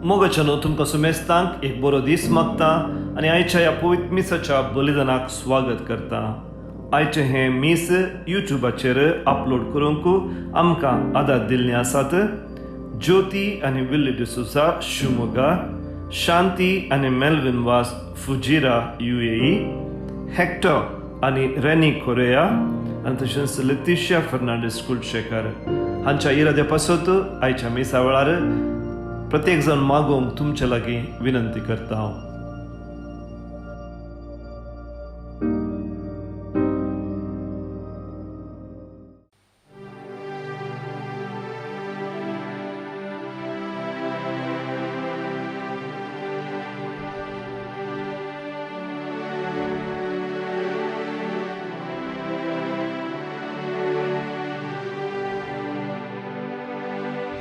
मोगाच्यान तुमकां सुमेस्तांक एक बरो दीस मागता आनी आयच्या ह्या पवित्र मिसाच्या बलिदानाक स्वागत करता. आयचे हे मीस युट्यूबाचेर अपलोड करूंक आमकां आदार दिल्ले आसात. ज्योती आनी विल्ली डिसोजा शिवमोगा, शांती आनी मेल्विन वास फुजिरा UAE, हेक्टर आनी रेनी कोरेया आनी तशेंच लेतिशिया फर्नांडीस कुलशेकर हांच्या इराद्या पासत आयच्या मिसा वेळार प्रत्येक जण मागोवंक तुमचे लागीं विनंती करता हांव.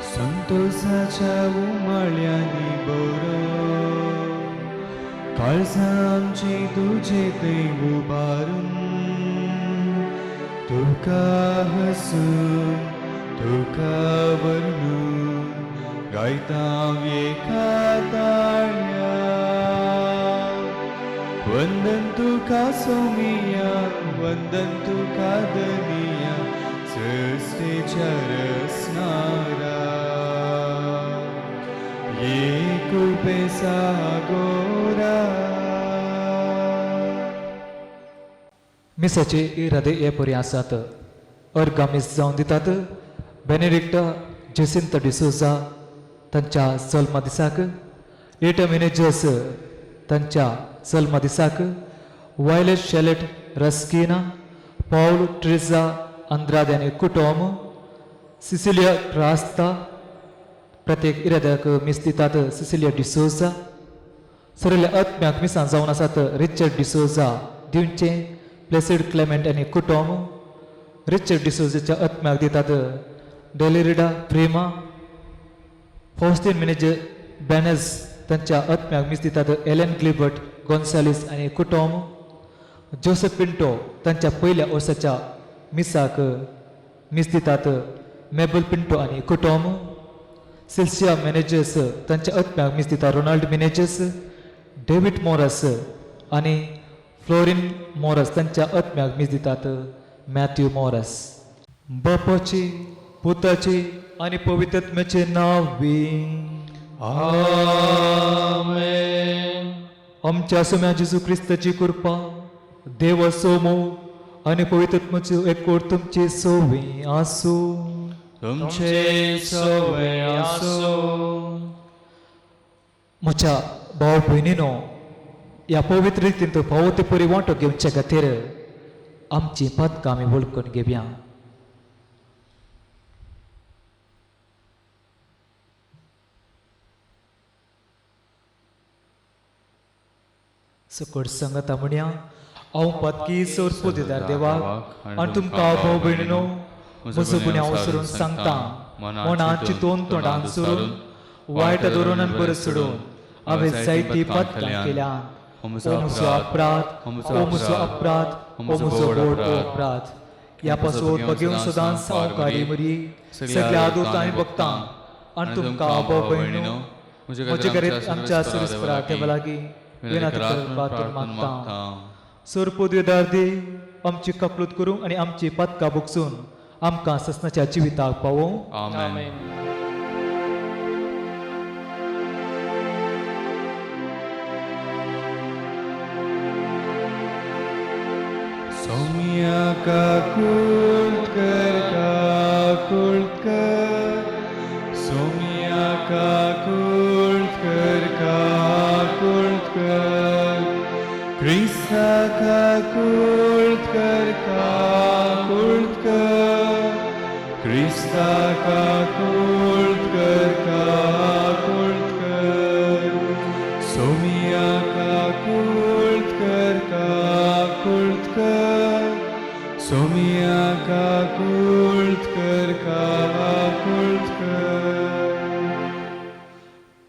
संतोषाच्या उमाळ्यांनी बरो काळजां आमची तुजे थंय उबारून तुका हसून तुका वर्णून गायता एका ताळया. वंदन तुका सोमिया, वंदन तुका दनिया, सृष्टीच्या रचणारा कुपे सागोरा. मिसाचे इरादे हे परी आसात. अर्गामीस जावन दितात बेनेडिक्ट जेसिंत डिसोजा तांच्या जल्म दिसाक, एटमिनेजस तांच्या जल्म दिसाक, वायलेट शेलेट रस्किना, पौल ट्रिजा अंद्राद आनी कुटुंब, सिसिलिया रास्ता प्रत्येक इराद्याक मीस दितात. सिसिलिया डिसोजा सगळ्या आत्म्याक मिसां जावन आसात. रिचर्ड डिसोजा दिवचे, प्लेसिड क्लेमेंट आनी कुटुंब. रिचर्ड डिसोजाच्या आत्म्याक दितात डेलिरिडा प्रेमा, फॉस्टीन मिनेज बेनेज तांच्या आत्म्याक मीस दितात. एलेन ग्लिबर्ट गोन्सालिस आनी कुटुंब. जोसेफ पिंटो तांच्या पयल्या वर्साच्या मिसाक मीस दितात. मेबल पिंटो आनी कुटुंब. सिल्सिया मेनेजस तांच्या आत्म्याक मीस दितात. रोनाल्ड मेनेजस, डेविड मोरस आनी फ्लोरिन मोरस तांच्या आत्म्याक मीस दितात. Matthew Morris. बापाची, पुताची आनी पवित्र आत्म्याचे नांवी आमेन. आमच्या सोम्या जेजू क्रिस्ताची कृपा, देव सोमो आनी पवित्र आत्म्याचो एकवट तुमचे सोवी आसूं. तुमचे सवय आसो. म्हज्या भाव भयणीनो, ह्या पवित्र रितीन फावो ते परी वांटो घेवचे खातीर आमची पदकां आमी वळखून घेवया. सकट सांगता म्हणया, हांव पदकी सोरपो दिदार देवाक आनी तुमकां भाव भयणीनो म्हजो गुन्यांव उसरून सांगता. मनांत चिंतून तोंडान सोडून वायट धोरणान बरें सोडून हांवें जायतीं पदकां केल्यात. ओ म्हजो अपराध, ओ म्हजो अपराध, ओ म्हजो व्हड अपराध. ह्या पासून बगेवन सदांच सावकारी मरी सगळ्या दोतांनी भक्तां आनी तुमकां भाव भयणीनो म्हजे घरांत आमच्या सुरस्परा देवा लागीं विनंती करपाक मागता. सोरपो दिदार दे आमची कपलूत करूंक आनी आमची पदकां भोगसून आमकां ससनाच्या जिविताक पावों. आमेन. सोमिया का कुल्ट कर, सोमिया का कुल्ट कर, क्रिस्ता का कुल्ट कर, क्रिस्ता का कुल्ट कर, सोमिया का कुल्ट कर, सोमिया का कुल्ट कर.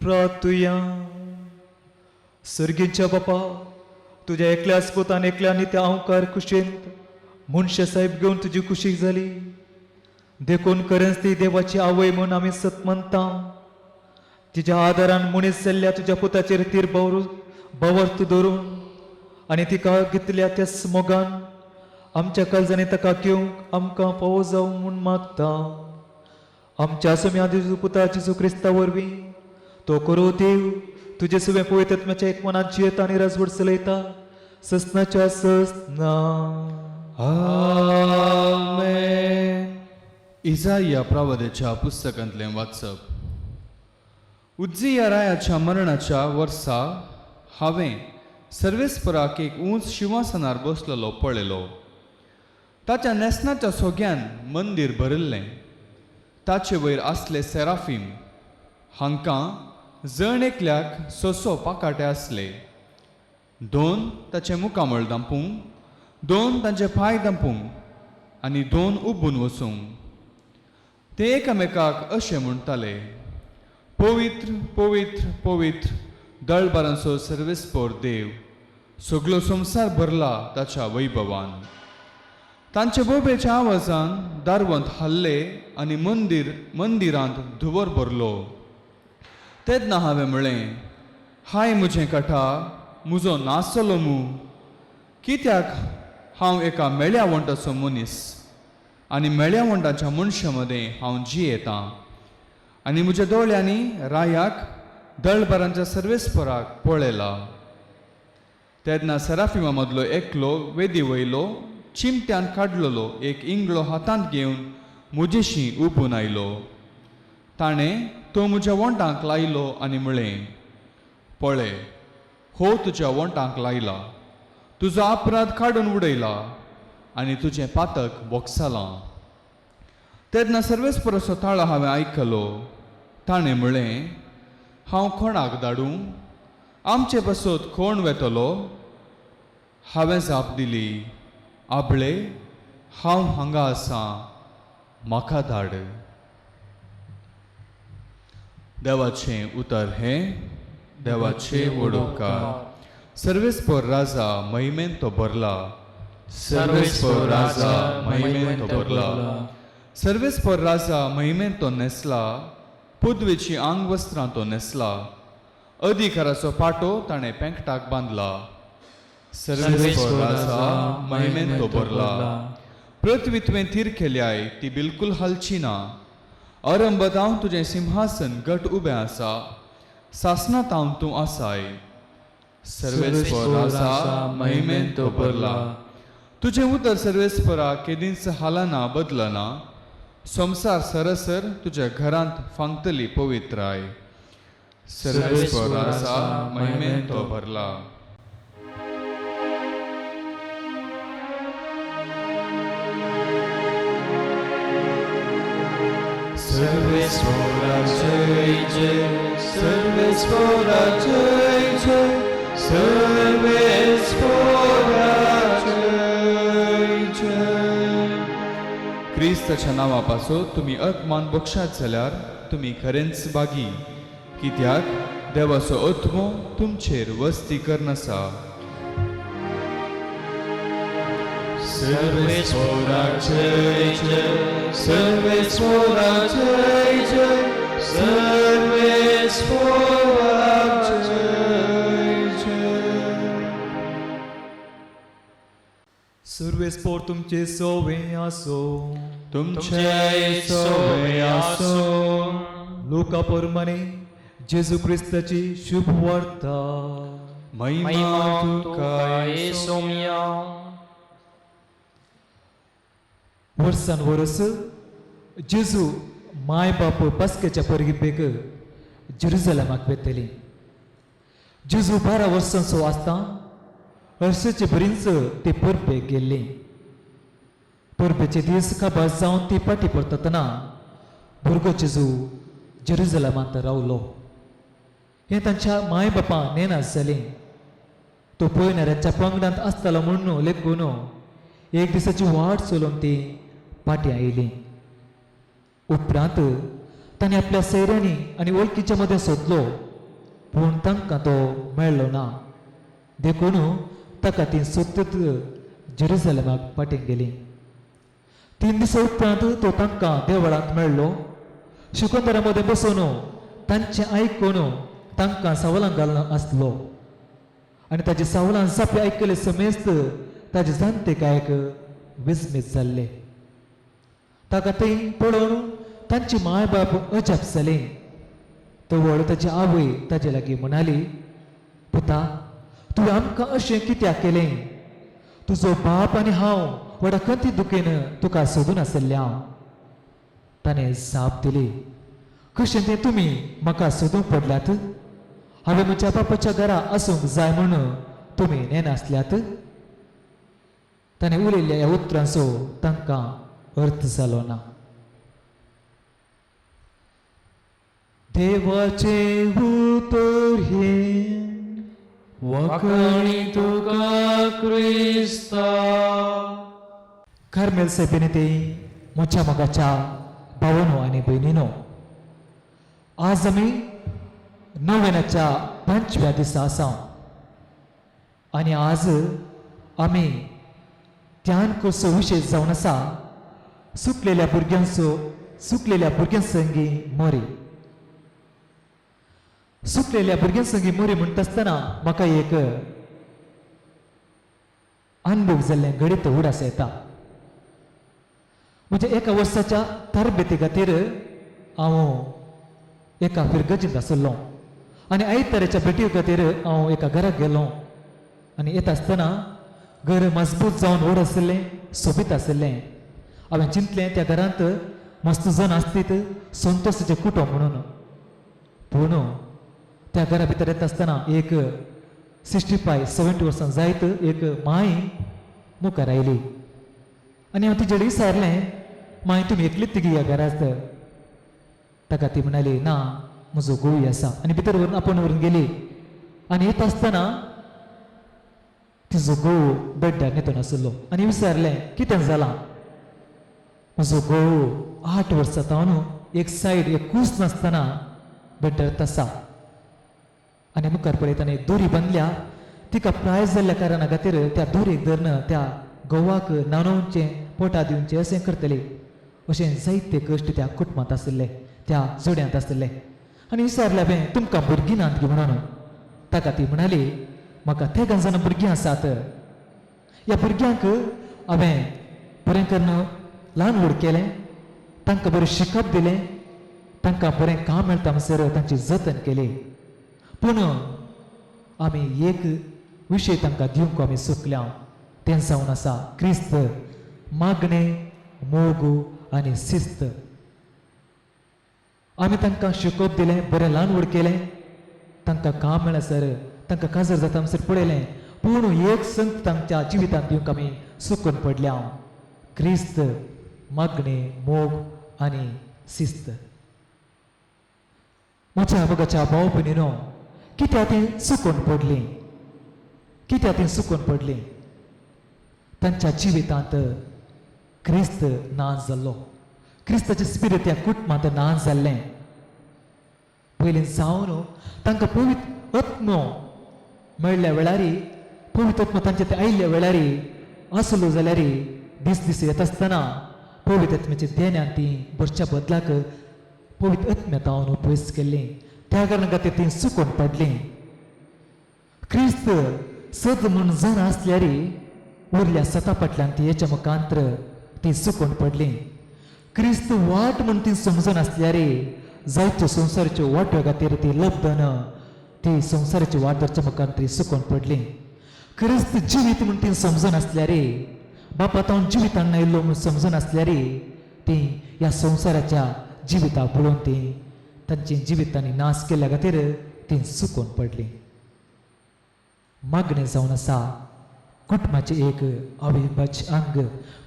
प्रार्थुया. सर्गीच्या बापा, तुझ्या एकल्याच पोतान एकल्या नित्या अहंकार कुशींत मनशा साहेब घेवन तुजी कुशीक जाली. देखून खरेंच ती देवाची आवय म्हूण आमी सत म्हणटा. तिच्या आदारान मुणीस जाल्ल्या तुझ्या पुताचेर तीर बवर्त धरून आनी तिका घेतल्या त्या मोगान आमच्या काळजांनी ताका घेवंक आमकां फावो जावं म्हूण मागता. आमच्या सोम्या दिवजू पुता जेजू क्रिस्ता वरवीं तो करो देव तुजे सगळे पवित्रत्म्याच्या एक मनात जियेता आनी राजवट चलयता ससनाच्या ससना. आमेन. इजाया प्रवादेच्या पुस्तकांतलें वाचप. उज्जिया रायाच्या मरणाच्या वर्सा हांवें सर्वेस्पराक एक उंच शिंवासनार बसलेलो पळयलो. ताच्या नेसनाच्या सोग्यान मंदीर भरिल्लें. ताचे वयर आसले सेराफीम. हांकां जण एकल्याक सोसो पाकाटे आसले. 2 ताचे मुखामळ दांपूंक, 2 तांचे पांय दांपूंक आनी 2 उबून वचूंक. ते एकामेकाक अशें म्हणटाले, पवित्र पवित्र पवित्र दळबारांचो सर्वेस्पर देव, सगळो संवसार भरला ताच्या वैभवान. तांचे बोबेच्या आवाजान दारवंत हल्ले आनी मंदिरांत धुवर भरलो. तेन्ना हांवें म्हळें, हाय म्हजें काटा, म्हजो नासलो मू. कित्याक हांव एका मेळ्यावंटाचो मनीस आनी मेळ्यावंटाच्या मनशा मदें हांव जियेतां आनी म्हज्या दोळ्यांनी रायाक दळबारांच्या सर्वेस्पराक पळयला. तेन्ना सेराफिमा मदलो एकलो वेदी वयलो चिमट्यान काडलेलो एक इंगळो हातांत घेवन म्हजेशी उबून आयलो. ताणें तो म्हज्या वंटांक लायलो आनी म्हळें, पळय, हो तुज्या वंटांक लायला, तुजो अपराध काडून उडयला आनी तुजें पातक बोगसालां. तेन्ना सर्वेस्पराचो ताळो हांवें आयकलो. ताणें म्हळें, हांव कोणाक धाडूं? आमचे बसत कोण वेतलो? हांवें जाप दिली, आबळे, हांव हांगा आसां, म्हाका धाड. देवाचें उतर हें. देवाचे वडोवकार. सर्वेस्पर राजा महिमेन तो भरला. सर्वेस्पर राजा महिमेन तो भरला. सर्वेस्पर राजा महिमेन तो नेसला. पुदवेची आंग वस्त्रां तो नेसला. अधिकाराचो पाटो ताणें पेंकटाक बांदला. सर्वेस्पर राजा महिमेन तो भरला. पृथ्वी तुवें थीर केल्याय ती बिलकुल हालची ना. अरंबत हांव तुजें सिंहासन घट उबें आसा. सासणांत हांव तूं आसाय. सर्वेस्पर राजा महिमेन तो भरला. तुजें उतर सर्वेस्परा केदींच हालना बदलना. संवसार सरसर तुज्या घरांत फांगतली पवित्राय. सर्वेस्पर राजा महिमेन तो भरला. सर्वेस्परा जय जय, सर्वेस्परा जय जय, सर्वेस्परा जय जय. क्रिस्ताच्या नांवा पासो तुमी आत्मान बक्षात जाल्यार तुमी खरेंच बागी, कित्याक देवाचो आत्मो तुमचेर वस्ती करनासा. सर्वेस्परा जय जय, सर्वेस्परा जय जय, सर्वेस्परा जय जय. सर्वेस्पर तुमचे सोवे आसो. तुमचे सोवे आसो. लोका परमाणे जेजू क्रिस्ताची शुभ वार्ता. महिमा तुका येसोम्या. वर्सान वर्स जेजू माय बाप पासकेच्या परगिपेक जेरुसलेमाक वेतली. जेजू 12 वर्सांचो आसता हर्षेचे बरींच ते परबेक गेल्ली. परबेचे दीस काबार जावन ती पाटी परतना भुरगो जेजू जेरुसलेमांत रावलो. हें तांच्या माय बापां नेनाच जालें. तो पळयणाऱ्यांच्या पंगडांत आसतालो म्हणून लेखून एक दिसाची वाट चलोवन ती पाटी आयली. उपरांत ताणें आपल्या सैऱ्यांनी आनी वळखीच्या मदें सोदलो, पूण तांकां तो मेळ्ळो ना. देखून ताका ती सोदत जेरुसलेमाक पाटीन गेली. 3 दिसा उपरांत तो तांकां देवळांत मेळ्ळो. शुकंदरा मदें बसून तांचे आयकून तांकां सवलां घालून आसलो आनी ताजे सवलां जापे आयकले समेस्त ताजे जाणटे कायक विस्मीत जाल्ले ताका थंय पळोवन तांची माय बाप अजाप जाली तवळ ताची आवय ताजे लागीं म्हणाली पुता तुवें आमकां अशें कित्याक केलें तुजो बाप आनी हांव वडखंती दुखेन तुका सोदून आसले हांव ताणें जाप दिली कशें तें तुमी म्हाका सोदूंक पडल्यात हांवें म्हज्या बापाच्या घरा आसूंक जाय म्हूण तुमी नेनासल्यात ताणें उलयल्ल्या ह्या उतरांचो तांकां अर्थ जालो ना देवाचे उतर हे वखणी तुका क्रिस्ता कार्मेल सभेने ते म्हज्या मोगाच्या भावांनो आनी भयणीनो आज आमी नोवेनाच्या 5व्या दिसा आसा आनी आज आमी ध्यान कसो विशय जावन आसा सुकलेल्या भुरग्यांसंगी मोरी सुकलेल्या भुरग्यांसंगी मोरी म्हणटा आसतना म्हाका एक अनुभव जाल्लें घडीत उडास येता म्हणजे एका वर्साच्या तरबेती खातीर हांव एका फिरगजींत आसलो आनी आयताराच्या भेटी खातीर हांव एका घराक गेलो आनी येता आसतना घर मजबूत जावन व्हड आसलें सोबीत आसलें हांवें चिंतलें त्या घरांत मस्त जण आसलीत संतोशाचें कुटुंब म्हणून पूण त्या घरा भितर येता आसतना एक 65-70 वर्सां जायत एक माय मुखार आयली आनी हांव तिचे कडेन विचारलें माय तुमी एकलीच तिगी ह्या घरांत ताका ती म्हणाली ना म्हजो घोव आसा आनी भितर व्हरून आपूण व्हरून गेली आनी येता आसतना तिजो घोव बेड्डार न्हिदून आसलो आनी विचारलें कितें जालां म्हजो घोव 8 वर्सां जावन एक सायड एक कूस नासतना बेड्डार तसा आनी मुखार पळयतना एक दोरी बांदल्या तिका प्रायज जाल्ल्या कारणा खातीर त्या दोरेक धरून त्या घोवाक न्हाणोवचें पोटा दिवचें अशें करतली अशें जायते कश्ट त्या कुटुंबांत आसले त्या जोड्यांत आसले आनी विचारलें हांवें तुमकां भुरगीं नात गे म्हणून ताका ती म्हणाली म्हाका ते गंजान भुरगीं आसात ह्या भुरग्यांक हांवें बरें करून ल्हान व्हड केलें तांकां बरें शिकप दिलें तांकां बरें काम मेळटा म्हणसर तांची जतन केली पूण आमी एक विशय तांकां दिवंक आमी चुकल्या तें जावन आसा क्रिस्त मागणें मोग आनी शिस्त आमी तांकां शिकोवप दिलें बरें ल्हान व्हड केलें तांकां काम मेळसर तांकां काजर जाता म्हणसर पळयलें पूण एक संत तांच्या जिवितांत दिवंक आमी चुकून पडल्या क्रिस्त मागणें मोग आनी शिस्त म्हज्या मोगाच्या भाव भयणीनो कित्याक ती चुकून पडलीं कित्याक ती चुकून पडलीं तांच्या जिवितांत क्रिस्त ना जाल्लो क्रिस्ताचें स्पिरीट त्या कुटुंबांत ना जाल्लें पयलीं जावन तांकां पवित्र आत्मो मेळ्ळ्या वेळारी पवित्र आत्मो तांचे ते आयिल्ल्या वेळारी आसलो जाल्यार दीस येता आसतना पवित्र आत्म्याच्या देण्यान ती बरच्या बदलाक पवित्र आत्म्यात हांव पयस केल्ली त्या कारणा खातीर ती चुकून पडलीं क्रिस्त सद म्हणून जण आसल्यार उरल्या सता फाटल्यान ती हेच्या मुखांतर ती चुकून पडलीं क्रिस्त वाट म्हणून ती समजून आसल्यार जायत्यो संवसाराच्यो वाट्यो खातीर ती लब्धन ती संवसाराची वाट धरच्या मुखार ती चुकून पडलीं क्रिस्त जिवीत म्हणून ती समजून आसल्यार बापा हांव जिवितान आयिल्लो म्हणून समजून आसल्यार ती ह्या संवसाराच्या जिविता पळोवन ती तांची जिवितांनी नाश केल्या खातीर ती चुकून पडलीं मागणें जावन आसा कुटुंबाचें एक अविभाज्य अंग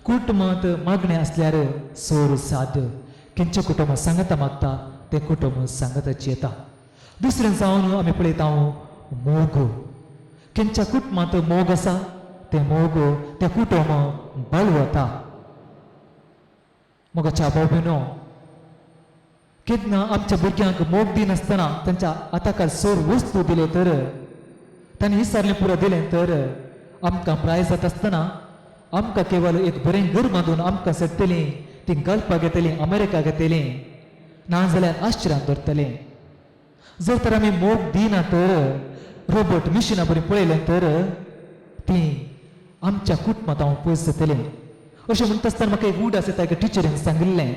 कुटुंबांत मागणें आसल्यार सोर साद खंयचें कुटुंब सांगता मागता तें कुटुंब सांगताची येता दुसरें जावन आमी पळयता मोग खंयच्या कुटुंबांत मोग आसा तें मोग तें कुटुंब बळवता मोगाच्या भाव भयणो केन्ना आमच्या भुरग्यांक मोग दिनासतना तांच्या हाताखाल सोर वस्तू दिले तर तांणी विचारलें पुरो दिलें तर आमकां प्रायज जाता आसतना आमकां केवळ एक बरें घर बांदून आमकां सट्टलीं ती घालपाक घेतलीं अमेरिका घेतलीं नाजाल्यार आश्चर्यांत धरतलीं जर तर आमी मोग दिना तर रोबोट मिशिना बरी पळयलें तर ती आमच्या कुटुंबांत हांव पयस जातलें अशें म्हणटा आसतना म्हाका एक उड आसा ताका टिचरीन सांगिल्लें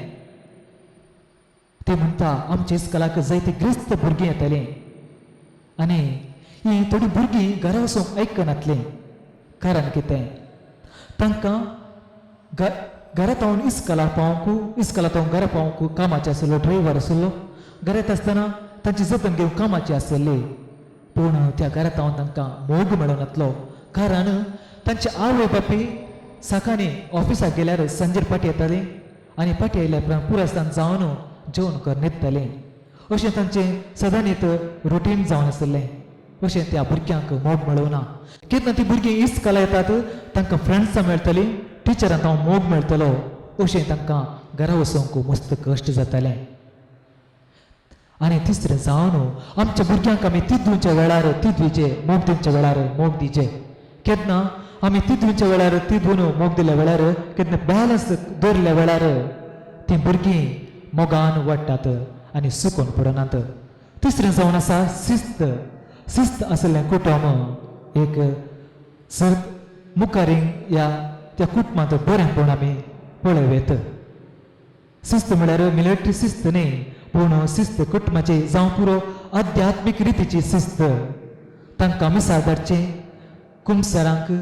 ते म्हणटा आमच्या इस्कलाक जायते ग्रिस्त भुरगीं येतालीं आनी ही थोडीं भुरगीं घरा वचूंक आयकनातलीं कारण कितें तांकां घरांत हांव इस्कलांत हांव घरा पावूंक कामाचें आसलो ड्रायव्हर आसलो घरा येता आसतना तांची जतन घेवंक कामाची आसली पूण त्या घरांत हांव तांकां मोग मेळूं नातलो कारण तांचे आवय बापी सकाळीं ऑफिसाक गेल्यार सांजेर पाटी येतालीं आनी पाटी आयल्या उपरांत पुरायस्तान जावन जेवण कर न्हिदतालीं अशें तांचें सदांच रुटीन जावन आसलें अशें त्या भुरग्यांक मोग मेळूं ना केन्ना ती भुरगीं इस्कॉला येतात तांकां फ्रेंड्सां मेळटलीं टिचरांक हांव मोग मेळटलो अशें तांकां घरा वचूंक मस्त कश्ट जातालें आनी तिसरें जावन आमच्या भुरग्यांक आमी तिदूंच्या वेळार तिदवीचे मोग दिवच्या वेळार मोग दिवचे केन्ना आमी तिदवीच्या वेळार तिदून मोग दिल्या वेळार केन्ना बॅलन्स दवरल्या वेळार तीं भुरगीं मोगान वाडटात आनी सुकून पडनात तिसरें जावन आसा शिस्त आसलें कुटुंब एक सर मुखारींग या त्या कुटुंबांत बरेंपण आमी पळयवेत शिस्त म्हळ्यार मिलिटरी शिस्त न्ही पूण शिस्त कुटुंबाची जावं पुरो आध्यात्मीक रितीची शिस्त तांकां मिसाल धाडचें कुंभसारांक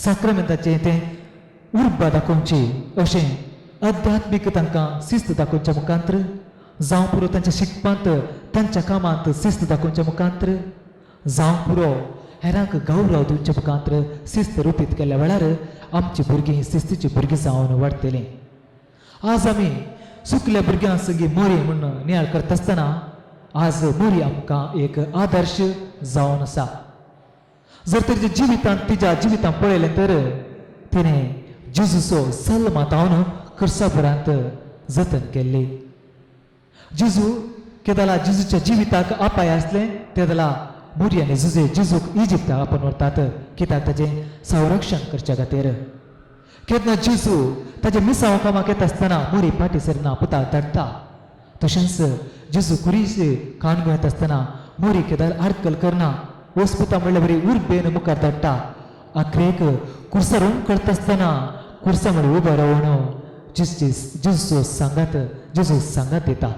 साक्रमेंताचें तें उर्बा दाखोवची अशें आध्यात्मीक तांकां शिस्त दाखोवच्या मुखांतर जावं पुरो तांच्या शिकपांत तांच्या कामांत शिस्त दाखोवच्या मुखांतर जावं पुरो हेरांक गौरव दिवच्या मुखांतर शिस्त रुपीत केल्या वेळार आमची भुरगीं शिस्तीची भुरगीं जावन वाडटलीं आज आमी सुकल्या भुरग्यां संगी मोरी म्हणून नियाळ करता आसतना आज मोरी आमकां एक आदर्श जावन आसा जर तिच्या जिवितांत पळयलें तर तिणें जेजूचो सल्म तावन खुर्साभरांत जतन केल्ली जेजू केदाला जेजूच्या जिविताक अपाय आसलें तेदाला मोरी आनी जेजूक इजिप्ताक आपण व्हरतात कित्याक ताचें संरक्षण करच्या खातीर केन्ना जेजू ताच्या मिसांव कामाक येता आसतना मोरी फाटी सरना पुताक धाडटा तशेंच जेजू कुरीशी काणगो येता आसतना मोरी केदार आडकल करना वस्पुता म्हणल्यार बरी उर्बेन मुखार धाडटा आखरेक कुर्सा रोवन करता आसतना कुर्सा म्हण उबो रावन जेजूचो सांगात दिता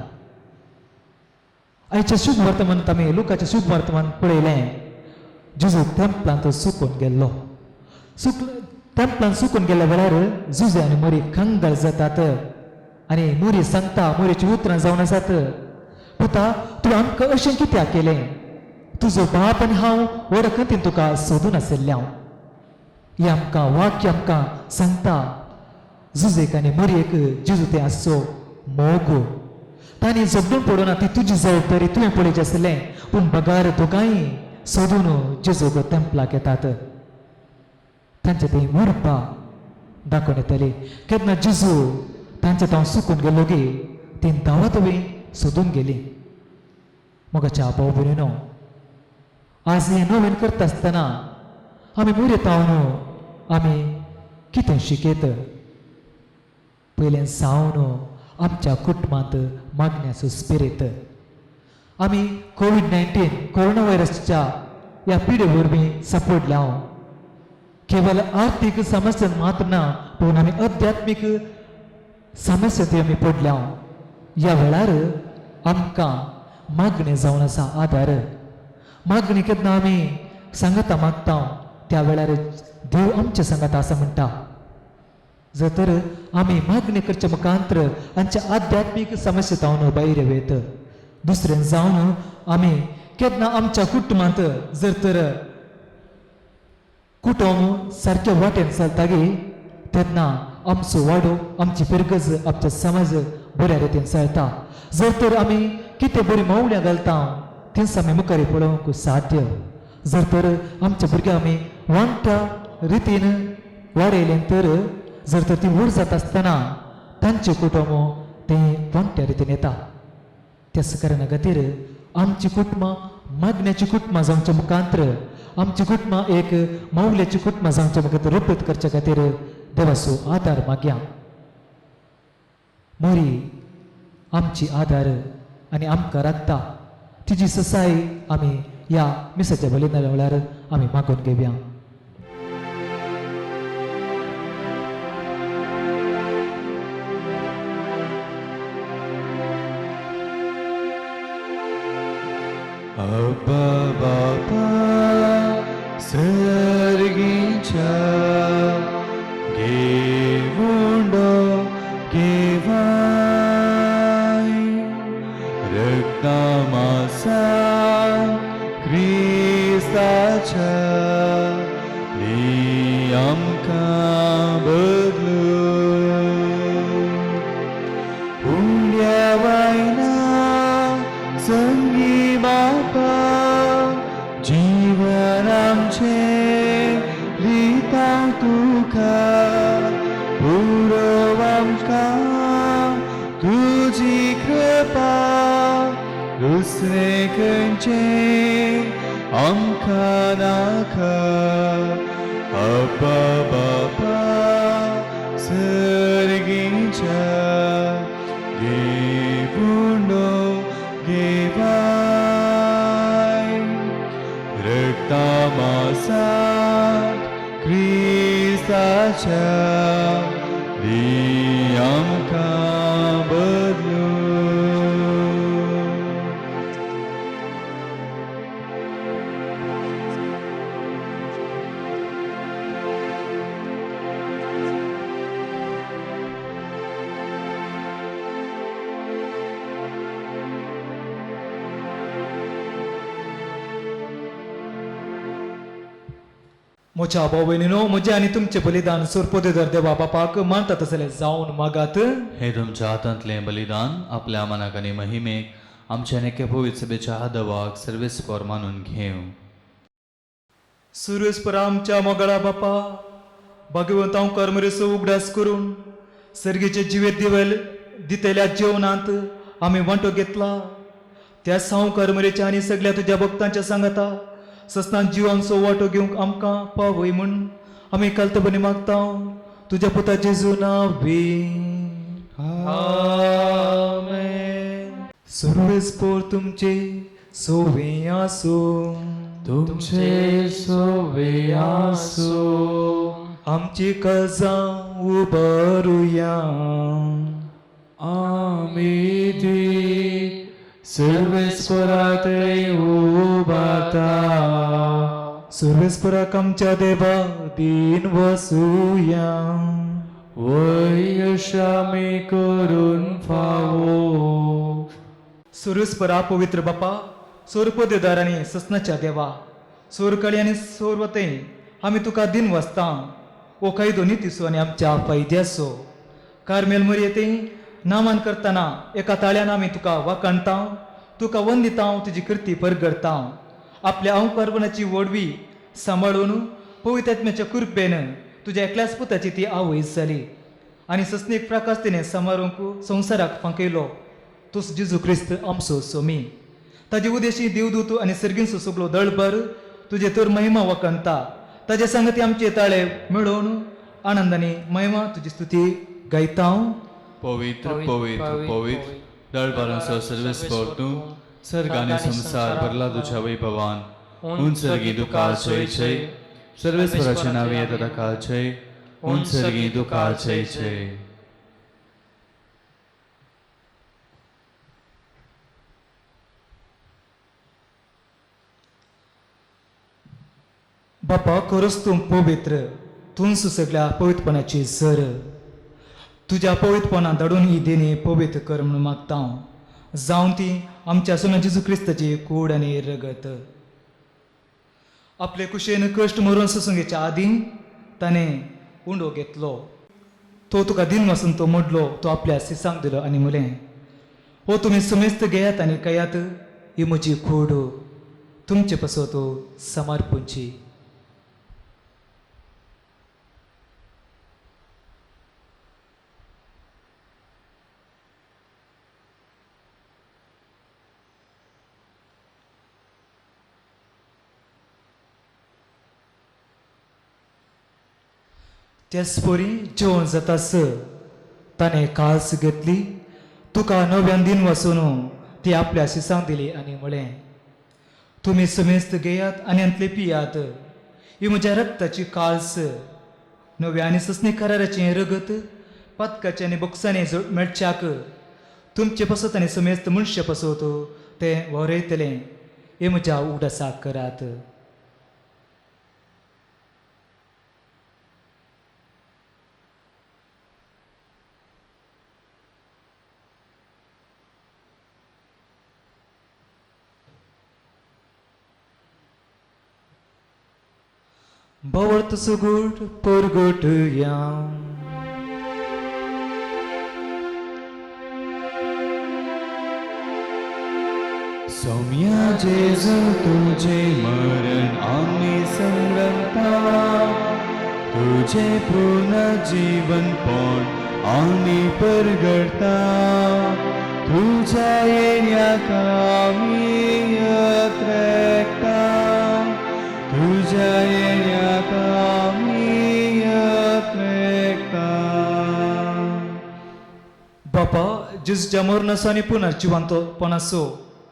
आयच्या शुभ वर्तमानांत आमी लुकाच्या शुभ वर्तमान पळयलें जेजू तेंपलांत सुकून गेल्लो तेंपलांत सुकून गेल्या वेळार जुजे आनी मोरी खंगळ जातात आनी मोरी सांगता मोरीची उतरां जावन आसात पुता तूं आमकां अशें कित्याक केलें तुजो बाप आनी हांव वडखतीन तुका सोदून आशिल्लें हांव हें आमकां वाक्य आमकां सांगता जुजेक आनी मोरयेक जेजू तें आसचो मोग तांणी झगडून पडोना ती तुजी जबाबदारी तुवें पळयचें आसलें पूण बगार दोगांय सोदून जेजूक तेंपलाक येतात तांचे ती उर्बा दाखोवन येतली केन्ना जेजू तांचे हांव सुकून गेलो गे ती दावत सोदून गेली मोगाच्या भाव भयणीनो आज हें नवें करता आसतना आमी मोरये तावन आमी कितें शिकयत पयलें सावन आमच्या कुटुंबांत मागण्याचो स्पिरीट आमी कोविड-19 कोरोना व्हायरसच्या ह्या पिडे वरवीं सांपडल्या हांव केवळ आर्थीक समस्यान मात्र ना पूण आमी आध्यात्मीक समस्या आमी पडल्या ह्या वेळार आमकां मागणें जावन आसा आदार मागणी केन्ना आमी सांगता मागता त्या वेळार देव आमच्या सांगात आसा म्हणटा जर तर आमी मागणी करच्या मुखांतर आमच्या आध्यात्मीक समस्या तावन भायर येत दुसरें जावन आमी केन्ना आमच्या कुटुंबांत जर तर कुटुंब सारक्या वाटेन चलता गे तेन्ना आमचो वाडो आमची पिरगज आमचो समाज बऱ्या रितीन चलता जर तर आमी कितें बरी मावळ्यां घालता तेंच आमी मुखारी पळोवंक साध्य जर तर आमच्या भुरग्यांक आमी वांगडा रितीन वाडयलें तर जर तर ती व्हड जाता आसतना तांचें कुटुंब तें वांगड्या रितीन येता त्याच कारणा खातीर आमची कुटुंबां मागण्याची कुटुंबां जावच्या मुखांतर आमची कुटुंबां एक मावल्याची कुटुंबां जावच्या मुखांतर रुपीत करच्या खातीर देवाचो आदार मागया मोरी आमची आदार आनी आमकां राखता तिची ससाई आम्ही या मिसाच्या बलिदाना वेळार आम्ही मागून घेवया. Abba Baba Sergincha Gevundo Gevai Rektamasa Kristacha Liyamka Badlu Punyavaina Sangi Bapa जीवन आमचे लिहिता तुका पुरव आमकां तुजी कृपा दुसरे खंयचे आमकां नाका अब्बा बापा सर्गीच्या गेवुंडो गेवाय रक्तामासात क्रिस्ताच्या दी आमकां बदलू. मोच्या भाऊ बहिणीनो, म्हजे आणि तुमचे बलिदान सोरपोतेदार देवा बापाक मानता तसले जावन मागात. हे तुमच्या हातांतलें बलिदान आपल्या मनाक आनी महिमेक आमच्या नेके पवित्र सभेच्या आदवाक सर्वेस्पर मानून घेव. सुरेस्पर आमच्या मोगळा बापा, भगवंतांव कर्मरेसो उगडास करून सर्गेचे जिवेत दिवेल दितेल्या जेवणांत आम्ही वांटो घेतला. त्या साव कर्मरेच्या आणि सगळ्या तुझ्या भक्तांच्या सांगाता सस्तान जिवांचो वांटो घेवंक आमकां पावय म्हूण आमी कालतपणी मागता तुझ्या पुता जेजू नांवी. आमेन. सर्वेस्पर तुमचे सोवे आसो, तुमचे सोवे आसो, आमची काळजां उबारुया. आमी ती सर्वेस्परात उबारता. सर्वेस्पराक आमच्या देवा दिन वसूया. वयश आमी करून फावो. सर्वेस्परा पवित्र बापा, सोरपोतेदार आनी ससनाच्या देवा, सोरकळी आनी सोरवते आमी तुका दिन वसता. ओ काही दोन्ही तिसो आनी आमच्या फायद्यासो कार्मेल मरयते नामान करतना एका ताळ्यान आमी तुका वाकणता, तुका वंदिता, तुजी कृती परगडता. आपल्या अवकर्पणाची वडवी सांबाळून पवित्र आत्म्याच्या कृपेन तुज्या एकल्याच पुताची ती आवय जाली आनी ससनीक प्रकाश तिणें समारूंक संवसाराक फांकयलो. तूच जेजू क्रिस्त आमचो सोमी. ताजे उदेशी देवदूत आनी सर्गींचो सगळो दळभर तुजे तर महिमा वखणता. ताजे सांगती आमचे ताळे मेळोवन आनंदानी महिमा तुजी स्तुती गायता. पवित्र पवित्र पवित्र दळबारांचो सर्वेस्पर तूं सर्ग आनी संसार भरला तुझ्या वैभवान. उंचरगी तुका जय जय, सर्वेस्पराचे नावे येता ताका जय. उंचरगी तुका जय जय. बापा, खरोच तूं पवित्र, तूंच सगळ्या पवित्रपणाची सर. तुझ्या पवित्रपणा धाडून ही देणी पवित्र कर म्हणून मागता. जावन ती आमच्या सोना जेजू क्रिस्ताची कूड आनी रगत. आपले कुशेन कश्ट मरून ससंगेच्या आदी ताणें उंडो घेतलो. तो तुका दिन वसून तो मोडलो, तो आपल्या सिसांक दिलो आनी म्हलें, हो तुमी समेस्त घेयात आनी कयात, ही म्हजी कूड तुमचे पासो तो समर्पणची. त्याचपरी जेवण जातास ताणें कास घेतली, तुका नव्यान दिन वसून ती आपल्या शिसांक दिली आनी म्हळें, तुमी समेस्त घेयात आनी अंतले पियात. ही म्हज्या रक्ताची काळस, नव्या आनी ससणी कराराचें रगत पातकाचे आनी बोक्सांनी मेळच्याक तुमचे पसत आनी समेस्त मनशां पसत तें वरयतलें. हे म्हज्या उगडासाक करात. Bavart sugut purgut yam. Soumya जेजू तुझे मरण आम्ही संगता, तुझे पूर्ण जीवन पण आम्ही परगडता. तुझ्या येण्याका आम्ही यत्रेकता, तुझ्या येण्याका आम्ही यत्रेकता. बापा जिसच्या मरणाचो आनी पुनर्जिवंतपणाचो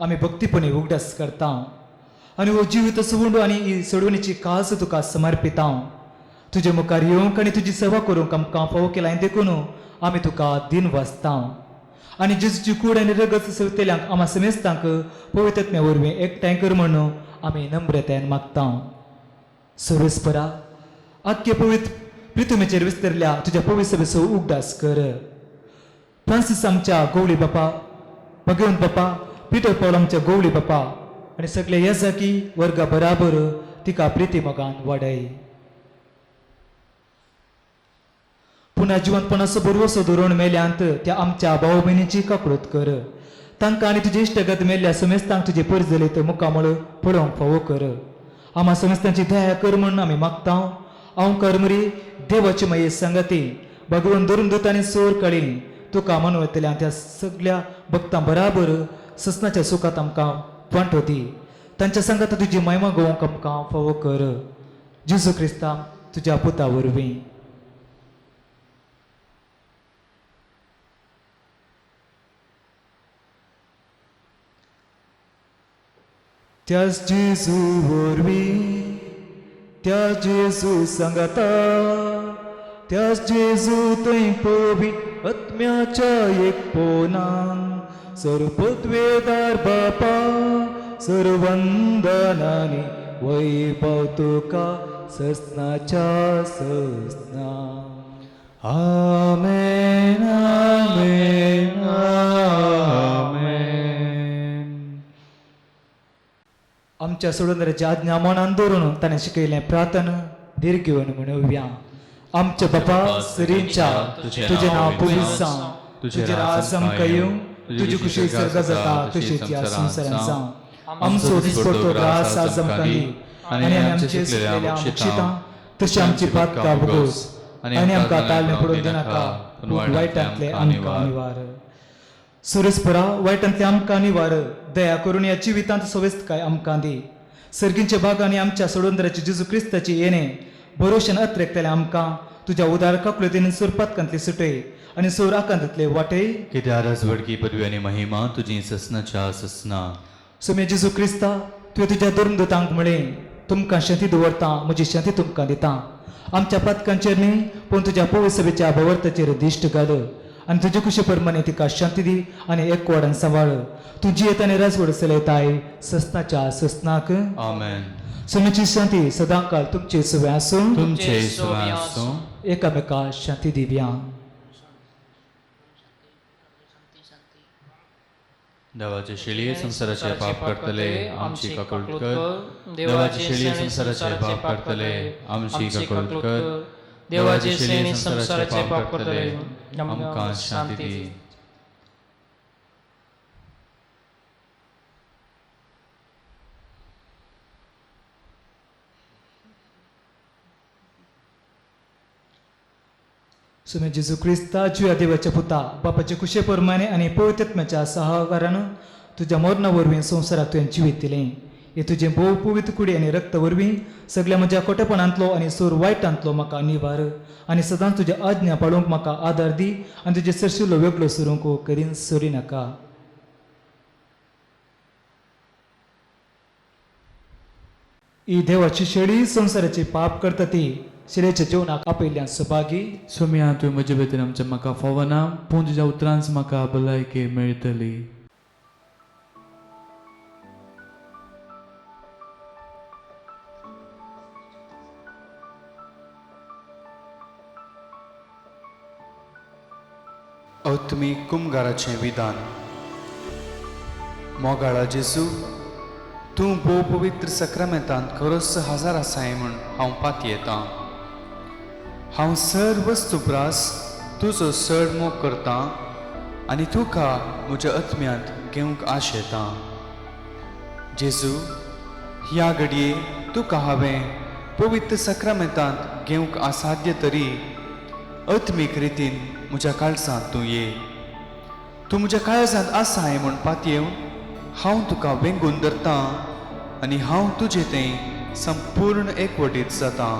आमी भक्तीपणी उगडास करता आनी हो जिवीत सोडून आनी ही सोडवणीची कास तुका समर्पिता. तुजे मुखार येवंक आनी तुजी सेवा करूंक आमकां फावो केला देखून आमी तुका दिन वाचता. आनी जिसची कूड आनी रगत सवतेल्यांक आम्हा समेस्तांक पवित्रत्म्या वरवीं एकठांय कर म्हणून आमी नम्रतायेन मागता. सर्वेस्परा आख्खे पवित्र पृथ्वीचेर विस्तरल्या तुज्या पवित्र सभेचो उगडास कर. फ्रांसीस आमच्या गवळी बापा, भगवंत बापा, पिटर पॉल आमच्या गवळी बापा आनी सगळे येसाकी वर्गा बराबर तिका प्रिती मोगान वाडय. पुन्हा जिवंतपणाचो बरोसो धोरण मेल्यांत त्या आमच्या भाव भयणीची काकूळट कर. तांकां आनी तुजे इश्टगत मेल्ल्या समेस्तांक तुजे परिजलेत मुखामळ पळोवंक फावो कर. आम्हा समेस्तांची दया कर म्हणून आमी मागता. हांव करमरी देवाची माये संगती भगवन धरून दूत आनी सोर कळी तुका मनवतल्या त्या सगळ्या भक्तां बराबर ससनाच्या सुखात आमकां वांटो दी. तांच्या संगत तुजी महिमा गोवंक आमकां फावो कर. जेजू क्रिस्ता तुज्या पुता वरवीं. त्याच जेजू वरवीं, त्या जेजू सांगाता, त्याच जेजू थंय पवित्र आत्म्याच्या एकपणान सर्वपदवेदार बापा सर्वंदनानी वैभव तुका ससनाच्या ससना. आमेन आमेन आमेन. आमच्या सोडून आज्ञा मनान दवरून ताणें शिकयलें प्रार्थना दीर्घ घेवन म्हणुया. आमच्या बापा सरींच्या तुझे नाव पुलीस जावं, तुझे राज आमकां येवं, तुजी खुशी सर्ग जाता तशीच ह्या संवसारांत जावं. आमचो दिसपडटो ग्रास आज आमकां दी आनी आमचे चुकलेल्या बक्षितां तशी आमची पातकां भोगोस आनी आमकां ताळमें पडूंक दिनाका, पूण वायटांतले आमकां निवार. सुरेस्परा वायटांतले आमकां निवार. दया करून ह्या जिवितांत सवेस्तकाय आमकां दी. सर्गींच्या भागांनी आमच्या सोडूंदराची जेजू क्रिस्ताची येणे भरोशान अत्रेकतले आमकां तुज्या उदार काकुळतीन सुरपातकांतली सुटय आनी सोर आकांतांतले वाटय. कित्या राजवडकी पदवी आनी महिमा तुजी ससनाच्या ससना. सुमे जेजू क्रिस्ता तुवें तुज्या धर्मदूतांक म्हळें, तुमकां शांती दवरता, म्हजी शांती तुमकां दिता. आमच्या पातकांचेर न्ही पूण तुज्या पवित्र सभेच्या भवर्ताचेर दिश्ट घाल आनी तुजे खुशी प्रमाणे तिका शांती दी आनी एक वाडान सांबाळ. तुजी येत आनी राजवड चलयताय ससनाच्या ससनाक. आमेन. सुमेची शांती सदांकाल तुमचे सवय आसूं. तुमचे सवय आसूं. एकामेका शांती दिव्या. देवाचे शेळये संसाराचे पाप करतले आमची काकूळट कर. देवाचे शेळये संसाराचे पाप करतले आमची काकूळट कर. देवाचे शेळये संसाराचे पाप करतले आमकां शांती दी. सुमे जेजू क्रिस्ता जुया देवाच्या पुता बापाचे कुशे प्रमाणे आनी पवित्रत्म्याच्या सहकारान तुज्या मरणा वरवीं संवसाराक तुवें जिवीत दिलें. हे तुजें भोव पवित्र कुडी आनी रक्त वरवीं सगळ्या म्हज्या खोटेपणांतलो आनी सोर वायटांतलो म्हाका निवार आनी सदांच तुज्या आज्ञा पाळूंक म्हाका आदार दी आनी तुजे सरशिल्लो वेगळो सुरूंक करीन सोडी नाका. ही देवाची शेळी संसाराचे पाप करता ती शिलेच्या जीवनाक आपयल्यान सुभागी. सुम्या तुवें म्हजे भितर आमच्या म्हाका फोवना पूण तुज्या उतरांच म्हाका भलायकी मेळटली. अवतमी कुमगाराचें विधान. मोगाळा जेजू, तूं भोव पवित्र सक्रामेंतांत खरोच हजर आसाय म्हूण हांव पाती येतां. हांव सर वस्तुप्रास तुजो चड मोग करतां आनी तुका म्हज्या आत्म्यांत घेवंक आश येता. जेजू, ह्या घडये तुका हांवें पवित्र सक्रामेंतांत घेवंक असाध्य तरी आत्मीक रितीन म्हज्या काळजांत तूं ये. तूं म्हज्या काळजांत आसाय म्हूण पातयेवन हांव तुका वेंगून धरतां आनी हांव तुजें तें संपूर्ण एकवटीत जातां.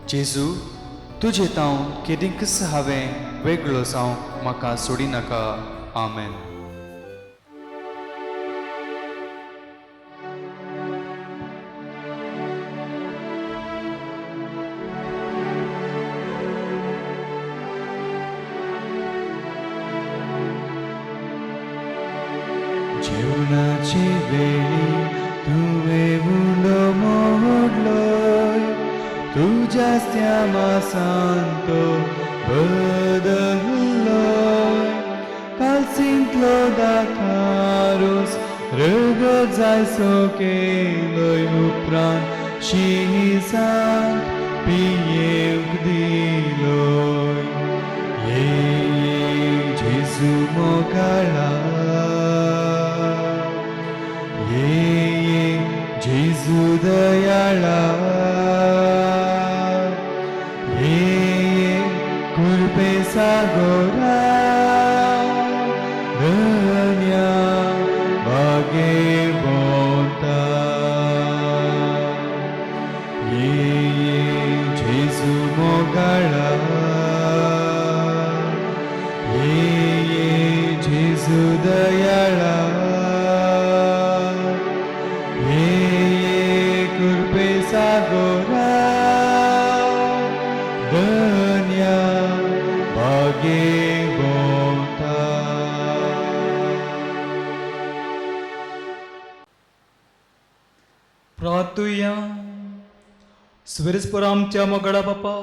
जेजू, तुजे तावन केदींकच हांवें वेगळो जावंक म्हाका सोडिनाका. आमेन. जेवणाची वेळी तुवें उलो मोडलोय, तुज्याच त्या मासांत तो बदललोय. कालसिंतलो दाखारोस रगत जायसो केलोय, उपरांत शिसांत पियेवंक दिलोय. ये जेजू मोगाळा, ये जेजू दयाळा, ये कृपे सागोरा, धन्या भाग्यवंता. ये जेजू मोगाळा, ये जेजू दयाळा, सागोरा, धन्या भाग्यवंता. प्रार्थुया. स्वेरेस्पर आमच्या मोगाळा बापा,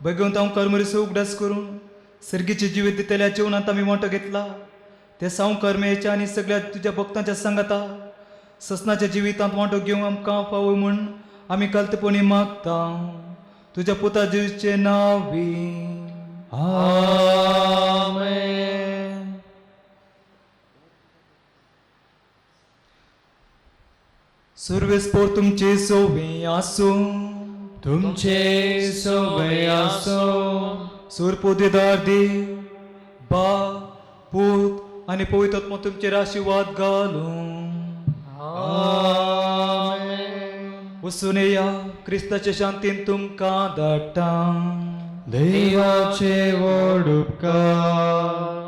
भगवंत हांव कर्मरिसो उगडास करून सर्गीचे जिवीत दितल्या जीवनांत आमी मोठो घेतला. ते साव कर्मेच्या आनी सगळ्या तुज्या भक्तांच्या संगता ससनाच्या जिवितांत मोठो घेवंक आमकां फावो म्हूण आमी कालतपणी मागता. तुज्या पुता जेजूचे नांवी. आमेन. सर्वेस्पोर तुमचे सोवे आसो, तुमचे सोवे आसो. सुरपोदेदार देव, बाप, पूत आनी पवित्र आत्मा तुमचेर आशिर्वाद घालूं. वसून या क्रिस्ताच्या शांतीन तुमकां धाडटा. देवाचे व्हड उपकार.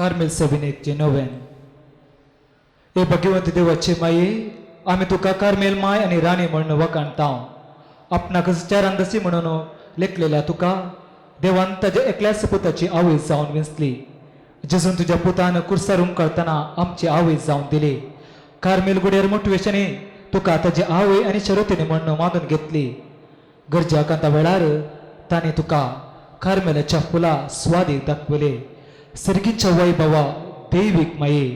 कार्मेल सबिनेकचे नोवेन. हे भगवंत देवाचे माये आम्ही तुका कार्मेल माय आणि राणी म्हणून वकाणता. आपणाक चारांदसी म्हणून लेखलेल्या तुका देवान ताच्या एकल्या सपुताची आवय जावन विंचली. जसून तुझ्या पुतान कुर्सारूंक करतना आमची आवय जावन दिली. कार्मेल गुड्यार मोटिवेशने तुका ताची आवय आणि शरोतीने म्हणून मागून घेतली. गरजा कांता वेळार ताणे तुका कार्मेलाच्या फुला स्वादीक दाखवले. सर्गीच्या वैभवा दैवीक माये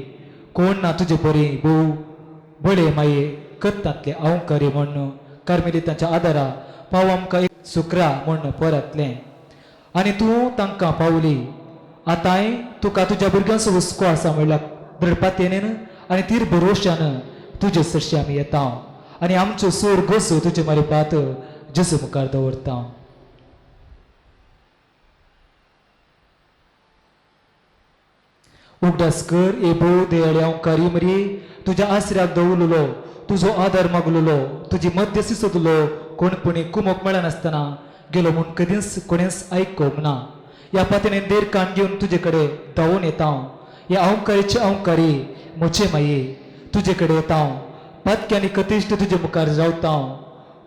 कोण ना तुझे बरे भोव बळे माये कत्तांतले अवंकारी म्हणून कार्मेलितांच्या आदारा पाव आमकां एक सुकरा म्हणून परतले. आनी तूं तांकां पावली. आतांय तुका तुज्या भुरग्यांचो हुस्को आसा म्हणल्यार दृढपातेन आनी तीर भरोशान तुजे सरशी आमी येता आनी आमच्यो सोर गोसो तुजे मारिपात जेजू मुखार दवरता. उगडास कर ए भोव दयाळी अवंकारी मरी तुज्या आसऱ्याक दवरलो तुजो आदार मागलो तुजी मध्यस्थी सोदलो कोणपणी कुमक मेळनासतना गेलो म्हूण कधीच कोणेच आयकोंक ना. ह्या पातेने देर कान घेवन तुजे कडेन धांवून येता. ह्या अवंकारीचे अवंकारी म्हजे माये तुजे कडेन येता. पातक्यांनी कतिश्ट तुजे मुखार रावता.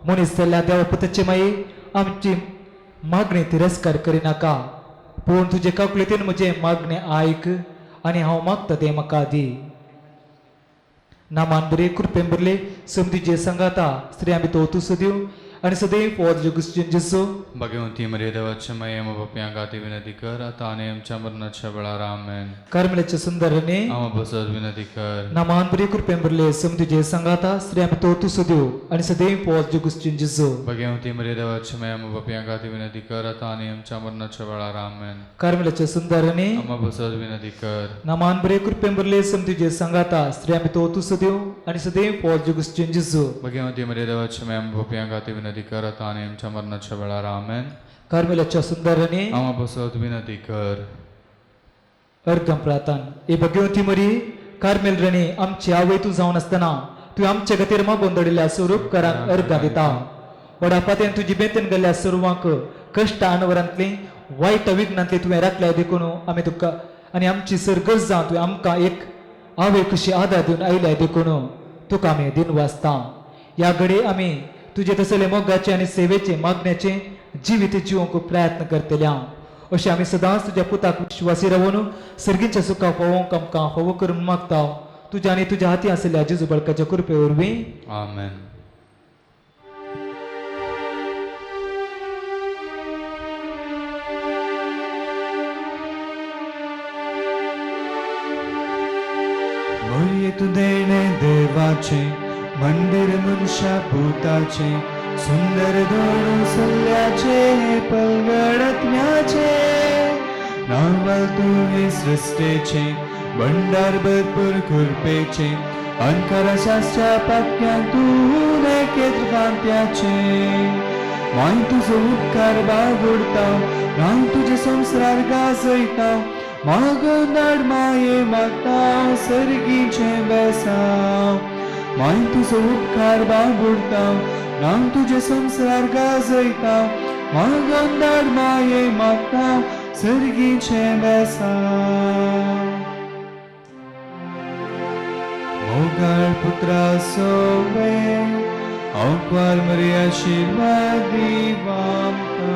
मनीस जाल्ल्या देवा पुताचे माये आमची मागणी तिरस्कार करिनाका. पूण तुजे काकुळेतीन म्हजे मागणे आयक आनी हांव मागता तें म्हाका दी. नामान बरे कृपेन बरले समधीचे संगाता स्त्री आमी तो तू सदिव आणि सदैव पोद जगुस्चिन जेसो भगवंती मर्यादा देवाच्या माये बाप्यां गाती विनंती कर आता आणि आमच्या मरणाच्या वेळार आमेन. कार्मेलाच्या सुंदरने आम्हा बसत विनंती कर. नामान बरे कृपेन बरले समधीचे संगाता स्त्री आमी तो तू सदिव आणि सदैव पोद जगुस्चिन जेसो भगवंती मर्यादा देवाच्या माये बाप्यां गाती विनंती कर आता आणि आमच्या मरणाच्या वेळार आमेन. कार्मेलाच्या सुंदरने आम्हा बसत विनंती कर. नामान बरे कृपेन बरले समधीचे संगाता स्त्री आमी तो तू सदिव आणि सदैव पोद जगुस्चिन जेसो भगवंती मर्यादा देवाच्या माये बाप्यां गाती विनंती कर आता आणि आमच्या मरणाच्या वेळार आमेन. कार्मेलाच्या सुंदरने आम्हा बसत विनंती कर. अर्गम प्रार्थना. ए भगवंती मरी कार्मेल रणे आमची आवय तू जावन असताना तू आमच्या गतीर मागून दडिल्ल्या स्वरूपकारांक अर्घा दिता. वडापात्यान तुजी बेतन गेल्ल्या सर्वांक कश्ट अनवरांतली वायट विघ्नांतली तुवें राखल्या देखून आमी तुका आनी आमची सरगरजां तुवें आमकां एक आवय कशी आदार दिवन आयल्या देखून तुका आमी दिन वाचता. ह्या घडी आमी तुजे तसले मोगाचे आनी सेवेचे मागण्याचे जिवीत जिवंक प्रयत्न करतल्या. अशें आमी सदांच तुज्या पुताक विश्वासी रावून सर्गीच्या सुखाक पळोवंक आमकां फावो करून मागता. तुज्या आनी तुज्या हाती आसलेल्या जेजू बाळकाच्या कृपे वरवीं आमेन. मरिये तू देणे देवाचे मंदिर मनुष्या भूताचे सुंदर दोन सल्ल्याचे पलगडतम्याचे नावाल तुवे सृष्टेचे भंडार भरपूर कृपेचे अंकाराशास्त्रा पातक्यां तूं केत्रपांत्याचे माय तुजो उपकार बागोडता राम तुजे संसार गाजयता मागून धाड माये मागता सर्गीचे बेसांव माय तुजो उपकार बागोडता राम तुजे संसार गाजयता मागून धाड माये मागता सर्गीचे बेसांव मोगाळ पुत्रा सोवे अवक्वार मरी आशीर्वाद दिवामका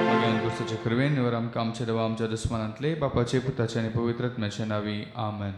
भगवान कृष्णाच्या कृपेन वर आमकां आमच्या देवा आमच्या दुस्मनांतले बापाचे पुताचे आणि पवित्र आत्म्याचे नावी आमेन.